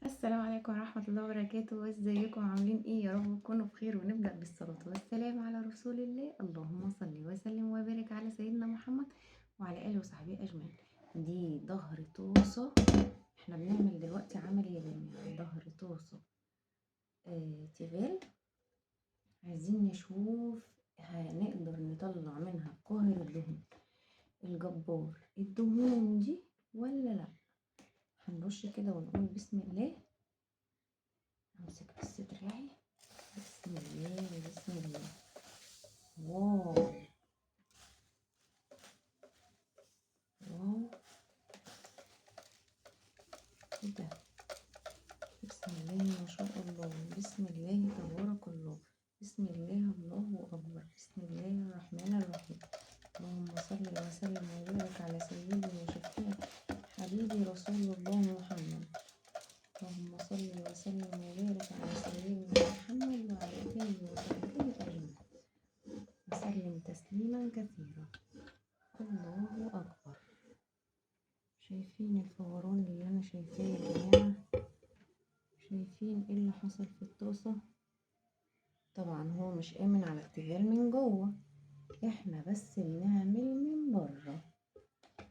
السلام عليكم ورحمة الله وبركاته، ازيكم عاملين ايه؟ يا رب تكونوا بخير. ونبدأ بالصلاة والسلام على رسول الله. اللهم صل وسلم وبارك على سيدنا محمد وعلى آله وصحبه أجمعين. دي ظهر طاسة. احنا بنعمل دلوقتي عمل يا جماعة ظهر طاسة تيفال. عايزين نشوف هنقدر نطلع منها قاهر الدهون الجبار الدهون دي ولا لا. هنرش كده ونقول بسم الله. امسك بس دراعي. بسم الله بسم الله. واو واو ايه ده؟ بسم الله ما شاء الله. بسم الله تبارك الله. بسم الله الله اكبر. بسم الله الرحمن الرحيم. اللهم صل وسلم وبارك على سيدنا وشفيعنا حبيبي رسول الله محمد. اللهم صل وسلم وبارك على سيدنا محمد وعلى اله وصحبه اجمعين وسلم تسليما كثيرا. الله اكبر. شايفين الفوران اللي انا شايفاه يا جماعه؟ شايفين ايه اللي حصل في الطاسه؟ طبعا هو مش امن على التيفال من جوه، احنا بس بنعمل من بره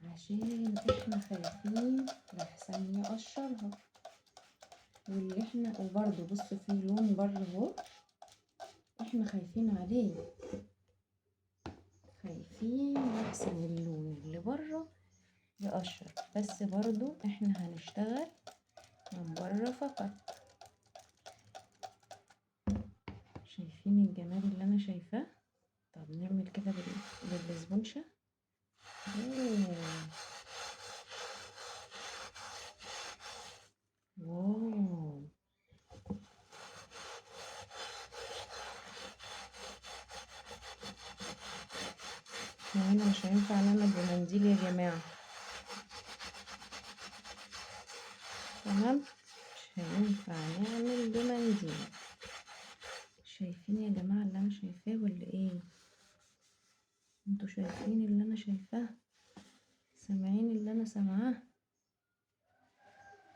عشان احنا خايفين لحسن يقشرها. واللي احنا وبرده بصوا في لون بره اهو، احنا خايفين عليه، خايفين لحسن اللون اللي بره يقشر. بس برضو احنا هنشتغل من بره فقط. شايفين الجمال اللي انا شايفاه؟ طب نعمل كده بالسبونشة. واو هنا مش هينفع نعمل بمنديل يا جماعة، تمام؟ مش هينفع نعمل بمنديل. شايفين يا جماعة اللي انا شايفاه ولا ايه؟ انتوا شايفين اللي انا شايفاه؟ سامعين اللي انا سامعاه؟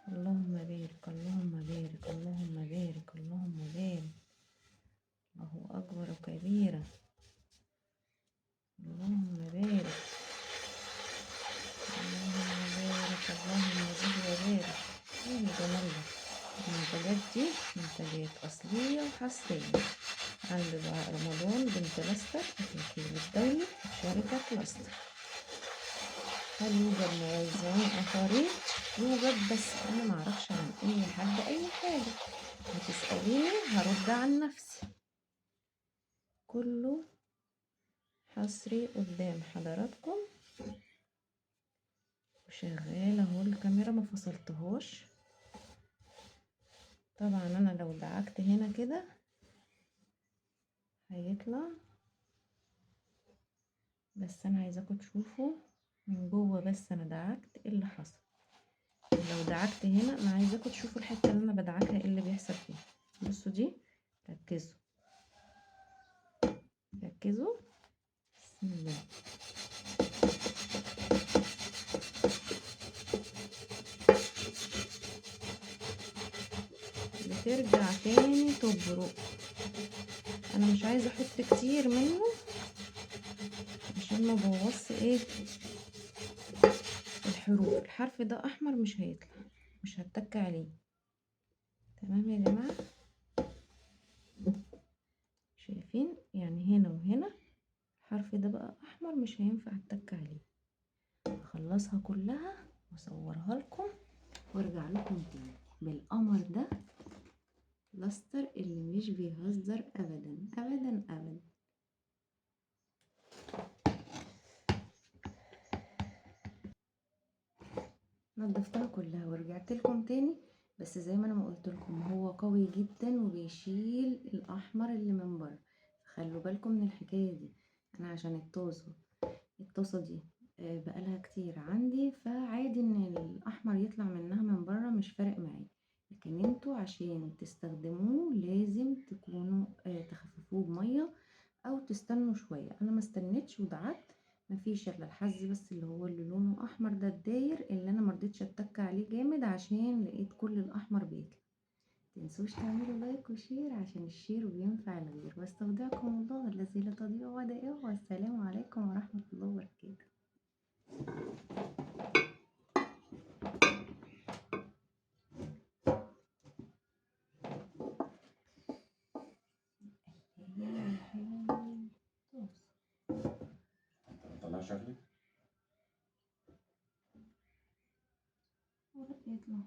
اللهم بارك اللهم بارك اللهم بارك اللهم بارك. الله اكبر كبيرا. اللهم بارك اللهم بارك اللهم زد وبارك. ايه الجمال ده؟ المنتجات دي منتجات اصليه وحصريه عند دعاء رمضان بنت لاستر الوكيل الدولي شركه لاستر. هل يوجد موزعين اخرين؟ يوجد، بس انا معرفش عن اي حد اي حاجه. هتسأليني هرد عن نفسي. كله حصري قدام حضراتكم وشغال اهو. الكاميرا ما فصلتهاش. طبعا انا لو دعكت هنا كده هيطلع، بس انا عايزاكم تشوفوا من جوه. بس انا دعكت ايه اللي حصل. لو دعكت هنا انا عايزاكم تشوفوا الحته اللي انا بدعكها ايه اللي بيحصل فيها. بصوا دي، ركزوا ركزوا. بسم الله. بترجع تاني تبرق. انا مش عايزه احط كتير منه عشان ما بوظش ايه الحروف. الحرف ده احمر مش هيطلع، مش هتك عليه. تمام يا جماعه؟ شايفين يعني هنا وهنا الحرف ده بقى احمر مش هينفع اتك عليه. اخلصها كلها واصورها لكم وارجع لكم تاني بالقمر ده. لاستر اللي مش بيهزر ابدا ابدا ابدا. نضفتها كلها ورجعت لكم تاني. بس زي ما انا ما قلت لكم هو قوي جدا وبيشيل الاحمر اللي من بره. خلوا بالكم من الحكايه دي. انا عشان الطاسه دي بقالها كتير عندي، فعادي ان الاحمر يطلع منها من بره مش فارق معايا. لكن انتوا عشان تستخدموه لازم تكونوا تخففوه بميه او تستنوا شويه. انا ما استنيتش ودعكت. مفيش الا الحز بس اللي هو اللي لونه احمر ده الداير اللي انا مرضتش اتك عليه جامد عشان لقيت كل الاحمر بيطلع. تنسوش تعملوا لايك وشير عشان الشير بينفع الغير، واستودعكم الله الذي لا تضيع ودائعه، والسلام عليكم ورحمة الله وبركاته. طلع شكلك يطلع